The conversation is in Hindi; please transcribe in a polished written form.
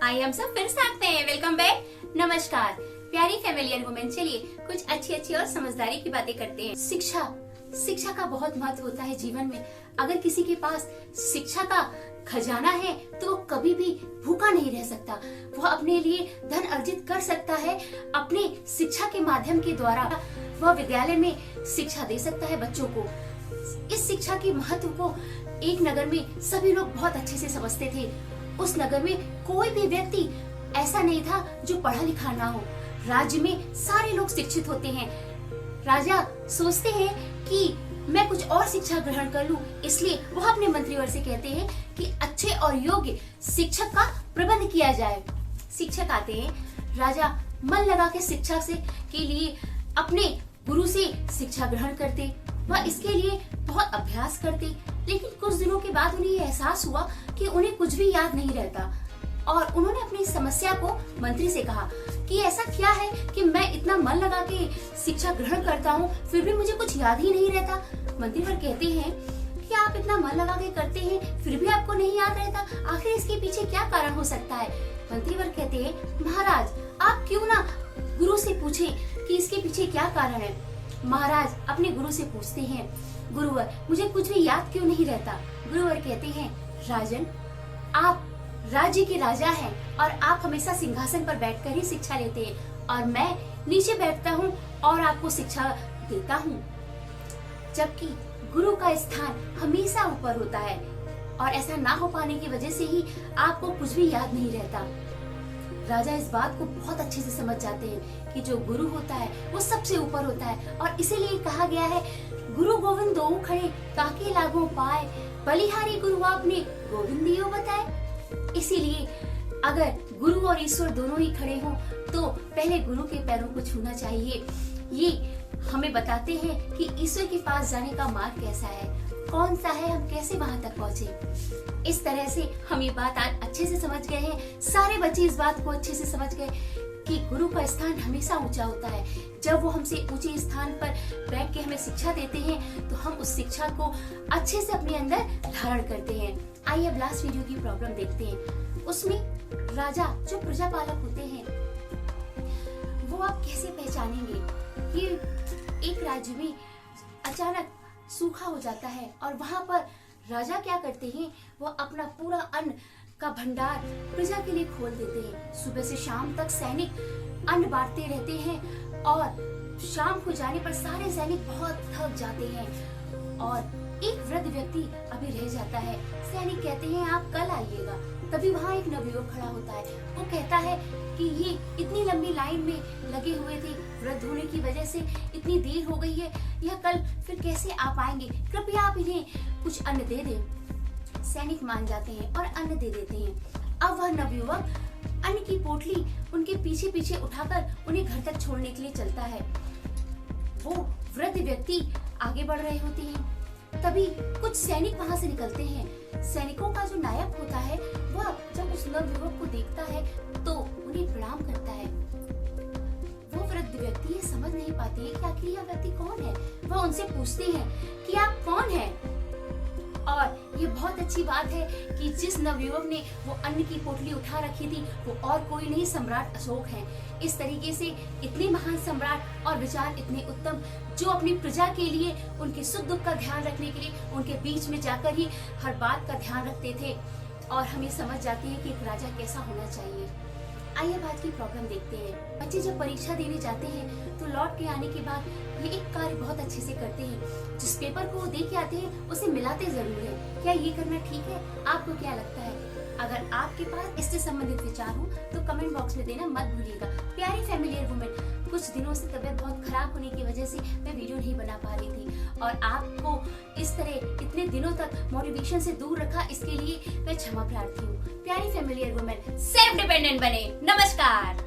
आइए हम सब फिर से आते हैं। Welcome back. नमस्कार प्यारी फैमिलियर वुमेन, चलिए कुछ अच्छी और समझदारी की बातें करते हैं। शिक्षा का बहुत महत्व होता है जीवन में। अगर किसी के पास शिक्षा का खजाना है तो वो कभी भी भूखा नहीं रह सकता। वह अपने लिए धन अर्जित कर सकता है। अपने शिक्षा के माध्यम के द्वारा वह विद्यालय में शिक्षा दे सकता है बच्चों को। इस शिक्षा के महत्व को एक नगर में सभी लोग बहुत अच्छे से समझते थे। उस नगर में कोई भी व्यक्ति ऐसा नहीं था जो पढ़ा लिखा ना हो। राज्य में सारे लोग शिक्षित होते हैं। राजा सोचते हैं कि मैं कुछ और शिक्षा ग्रहण कर लूं, इसलिए वह अपने मंत्रीवर से कहते हैं कि अच्छे और योग्य शिक्षक का प्रबंध किया जाए। शिक्षक आते हैं। राजा मन लगा के शिक्षा से के लिए अपने गुरु से शिक्षा ग्रहण करते। वह इसके लिए बहुत अभ्यास करते, लेकिन कुछ दिनों के बाद उन्हें एहसास हुआ कि उन्हें कुछ भी याद नहीं रहता। और उन्होंने अपनी समस्या को मंत्री से कहा कि ऐसा क्या है कि मैं इतना मन लगा के शिक्षा ग्रहण करता हूँ, फिर भी मुझे कुछ याद ही नहीं रहता। मंत्रीवर कहते हैं कि आप इतना मन लगा के करते हैं, फिर भी आपको नहीं याद रहता, आखिर इसके पीछे क्या कारण हो सकता है। मंत्रीवर कहते हैं, महाराज आप क्यों ना गुरु से पूछे कि इसके पीछे क्या कारण है। महाराज अपने गुरु से पूछते हैं, गुरुवर मुझे कुछ भी याद क्यों नहीं रहता। गुरुवर कहते हैं, राजन आप राज्य के राजा हैं और आप हमेशा सिंहासन पर बैठकर ही शिक्षा लेते हैं, और मैं नीचे बैठता हूँ और आपको शिक्षा देता हूँ, जबकि गुरु का स्थान हमेशा ऊपर होता है। और ऐसा ना हो पाने की वजह से ही आपको कुछ भी याद नहीं रहता। राजा इस बात को बहुत अच्छे से समझ जाते हैं कि जो गुरु होता है वो सबसे ऊपर होता है, और इसीलिए कहा गया है, गुरु गोविंद दोऊ खड़े काके लागो पाए, बलिहारी गुरु आपने गोविंद दियो बताए। इसीलिए अगर गुरु और ईश्वर दोनों ही खड़े हों तो पहले गुरु के पैरों को छूना चाहिए। ये हमें बताते हैं कि ईश्वर के पास जाने का मार्ग कैसा है, कौन सा है, हम कैसे वहां तक पहुंचे। इस तरह से हम ये बात आज अच्छे से समझ गए हैं। सारे बच्चे इस बात को अच्छे से समझ गए कि गुरु का स्थान हमेशा ऊंचा होता है। जब वो हमसे ऊंचे स्थान पर बैठ के हमें शिक्षा देते हैं तो हम उस शिक्षा को अच्छे से अपने अंदर धारण करते हैं। आइए अब लास्ट वीडियो की प्रॉब्लम देखते हैं। उसमें राजा जो प्रजापालक होते हैं वो आप कैसे पहचानेंगे कि एक राज्य में अचानक सूखा हो जाता है और वहां पर राजा क्या करते हैं, वो अपना पूरा अन्न का भंडार प्रजा के लिए खोल देते हैं। सुबह से शाम तक सैनिक अन्न बांटते रहते हैं और शाम हो जाने पर सारे सैनिक बहुत थक जाते हैं और एक वृद्ध व्यक्ति अभी रह जाता है। सैनिक कहते हैं आप कल आइएगा। तभी वहाँ एक नवयुवक खड़ा होता है। वो कहता है कि ये इतनी लंबी लाइन में लगे हुए थे, वृद्ध होने की वजह से इतनी देर हो गई है, यह कल फिर कैसे आ पाएंगे, कृपया आप इन्हें कुछ अन्न दे दें। सैनिक मान जाते हैं और अन्न दे देते हैं। अब वह नवयुवक अन्न की पोटली उनके पीछे पीछे उठाकर उन्हें घर तक छोड़ने के लिए चलता है। वो वृद्ध व्यक्ति आगे बढ़ रहे होते हैं, तभी कुछ सैनिक वहां से निकलते हैं। सैनिकों का जो नायक होता है वह जब उस नवयुवक को देखता है तो उन्हें प्रणाम करता है। वो वृद्ध व्यक्ति ये समझ नहीं पाते कि आखिर यह व्यक्ति कौन है। वह उनसे पूछते हैं कि आप कौन हैं। और ये बहुत अच्छी बात है कि जिस नवयुवक ने वो अन्न की पोटली उठा रखी थी वो और कोई नहीं, सम्राट अशोक हैं। इस तरीके से इतने महान सम्राट और विचार इतने उत्तम, जो अपनी प्रजा के लिए उनके सुख दुख का ध्यान रखने के लिए उनके बीच में जाकर ही हर बात का ध्यान रखते थे। और हमें समझ जाती है कि एक राजा कैसा होना चाहिए। आइए अब आज की प्रॉब्लम देखते हैं। बच्चे जब परीक्षा देने जाते हैं तो लौट के आने के बाद ये एक कार्य बहुत अच्छे से करते हैं। जिस पेपर को वो दे के आते हैं उसे मिलाते जरूर है। क्या ये करना ठीक है? आपको क्या लगता है? अगर आपके पास इससे संबंधित विचार हो तो कमेंट बॉक्स में देना मत भूलिएगा। प्यारी फैमिलियर वुमेन, कुछ दिनों से तबीयत बहुत खराब होने की वजह से मैं वीडियो नहीं बना पा रही थी और आपको इस तरह इतने दिनों तक मोटिवेशन से दूर रखा, इसके लिए मैं क्षमा प्रार्थी हूँ। प्यारी फैमिलियर वुमेन, सेल्फ डिपेंडेंट बने। नमस्कार।